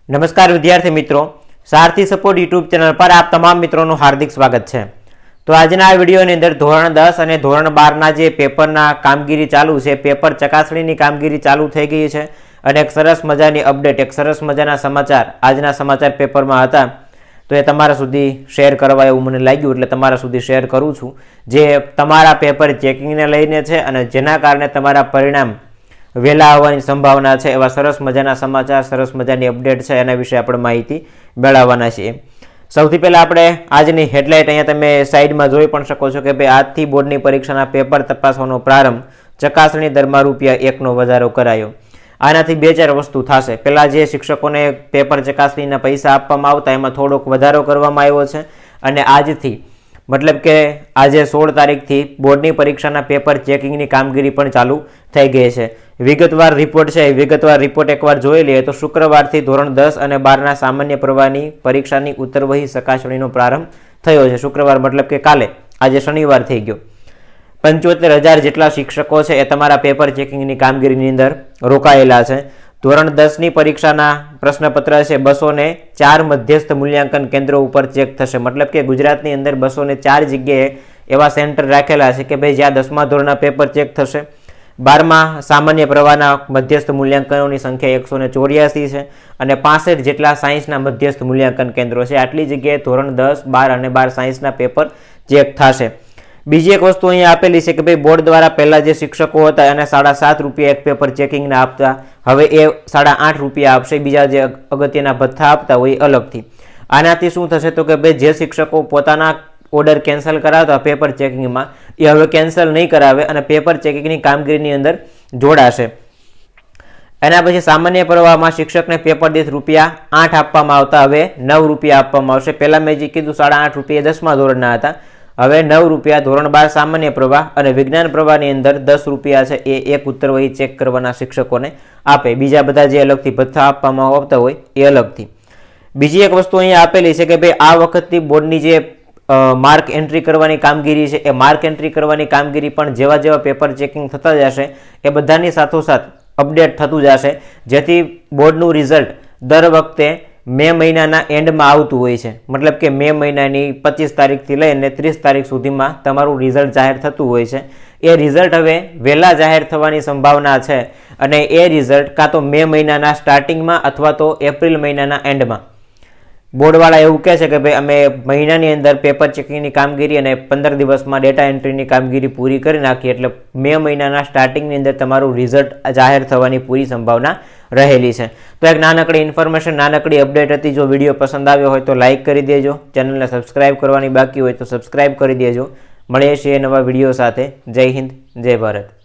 नमस्कार विद्यार्थी मित्रों, सारथी सपोर्ट यूट्यूब चैनल पर आप तमाम मित्रों નું हार्दिक स्वागत है। तो આજના આ વિડિયોની અંદર ધોરણ 10 અને ધોરણ 12 ના જે પેપરના કામગીરી ચાલુ છે, પેપર ચકાસણીની કામગીરી ચાલુ થઈ ગઈ છે અને એક સરસ મજાની અપડેટ, એક સરસ મજાના સમાચાર આજના સમાચાર પેપરમાં હતા, તો એ તમારા સુધી શેર કરવા એવું મને લાગ્યું એટલે તમારા સુધી શેર કરું છું, જે તમારા પેપર ચેકિંગને લઈને છે અને જેના કારણે તમારા પરિણામ વહેલા આવવાની સંભાવના છે એવા સરસ મજાના સમાચાર, સરસ મજાની અપડેટ છે, એના વિશે આપણે માહિતી મેળવવાના છીએ। સૌથી પહેલા આપણે આજની હેડલાઇટ અહીંયા તમે સાઈડમાં જોઈ પણ શકો છો કે ભાઈ આજથી બોર્ડની પરીક્ષાના પેપર તપાસવાનો પ્રારંભ, ચકાસણી દરમાં ₹1નો વધારો કરાયો। આનાથી બે ચાર વસ્તુ થશે। પહેલા જે શિક્ષકોને પેપર ચકાસણીના પૈસા આપવામાં આવતા એમાં થોડોક વધારો કરવામાં આવ્યો છે અને આજથી मतलब के आज 16 तारीख थी बोर्डनी परीक्षाना पेपर चेकिंगनी कामगीरी पण चालू थई गई है। विगतवार रिपोर्ट है, विगतवार रिपोर्ट एक बार जोई लीए तो शुक्रवारथी धोरण 10 और 12 ना सामान्य प्रवाहनी परीक्षानी उत्तरवही चकासणीनो प्रारंभ थयो छे। शुक्रवार मतलब के काले, आज शनिवार थई गयो। 75,000 जेटला शिक्षको छे ए तमारा पेपर चेकिंगनी कामगीरीनी अंदर रोकायेला छे। धोरण 10 ની परीक्षाना प्रश्नपत्र है 204 मध्यस्थ मूल्यांकन केन्द्रों पर चेक थशे। मतलब के गुजरातनी अंदर 204 जग्याए एवा सेंटर राखेला छे के भाई ज्यां 10मा धोरणना पेपर चेक थशे। 12मा सामान्य प्रवाहना मध्यस्थ मूल्यांकनोनी संख्या 184 छे अने 65 जेटला साइंसना मध्यस्थ मूल्यांकन केन्द्रो छे। आटली जग्याए धोरण 10, 12 अने 12 साइंसना पेपर चेक थशे। बीजी एक वस्तु अहीं आपेली छे के भाई बोर्ड द्वारा पहला जे शिक्षको हता एने ₹7.5 एक पेपर चेकिंग आपता, हवे ए ₹8.5 आपशे। बीजा जे अगत्यना भत्ता आपता होय अलगथी। आनाथी शुं थशे तो के भाई जे शिक्षको पोताना ऑर्डर केन्सल करावता पेपर चेकिंग में ए हवे केन्सल नहीं करावे अने पेपर चेकिंगनी कामगीरीनी अंदर जोड़ाशे। एना पछी सामान्य प्रवाहमां शिक्षकने पेपर दीठ ₹8 आपवामां आवता, हवे ₹9 आपवामां आवशे। पहेला मैं जे कीधुं ₹8.5 10मा धोरणना हता, हवे ₹9 धोरण 12 सामान्य प्रवाह और विज्ञान प्रवाहनी अंदर ₹10 है ए एक उत्तरवही चेक करवाना शिक्षकोने आपे। बीजा बधा जे अलगथी भत्ता आपवामां आवता होय ए अलगथी। बीजी एक वस्तु अहीं आपेली छे के भाई आ वखतनी बोर्डनी जे मार्क एंट्री करवानी कामगीरी छे ए मार्क एंट्री करवानी कामगीरी पण जेवा जेवा पेपर चेकिंग थता जशे ए बधानी साथोसाथ अपडेट थतुं जशे, जेथी बोर्डनुं रिजल्ट दर वखते मे महीनाना एंडमां आवतुं होय छे। मतलब के मे महीनानी 25 तारीखथी लईने 30 तारीख सुधीमां तमारुं रिजल्ट जाहेर थतुं होय छे। ए रिजल्ट हवे वहेला जाहेर थवानी संभावना छे अने ए रिजल्ट कां तो मे महीनाना स्टार्टिंगमां अथवा तो एप्रिल महीनाना एंडमां। बोर्डवाळा एवुं कहे छे के भाई अमे महीनानी अंदर पेपर चेकिंगनी कामगीरी अने 15 दिवसमां डेटा एंट्रीनी कामगीरी पूरी करी नाखी एटले मे महीनाना स्टार्टिंगनी अंदर तमारुं रिजल्ट जाहेर थवानी पूरी संभावना रहेली छे। तो एक नानकड़ी इन्फॉर्मेशन, नानकड़ी अपडेट हती। जो विडियो पसंद आव्यो होय तो लाइक करी देजो, चेनलने सब्सक्राइब करवानी बाकी होय तो सब्सक्राइब करी देजो। मळीए छीए नवा विडियो साथे। जय हिंद, जय भारत।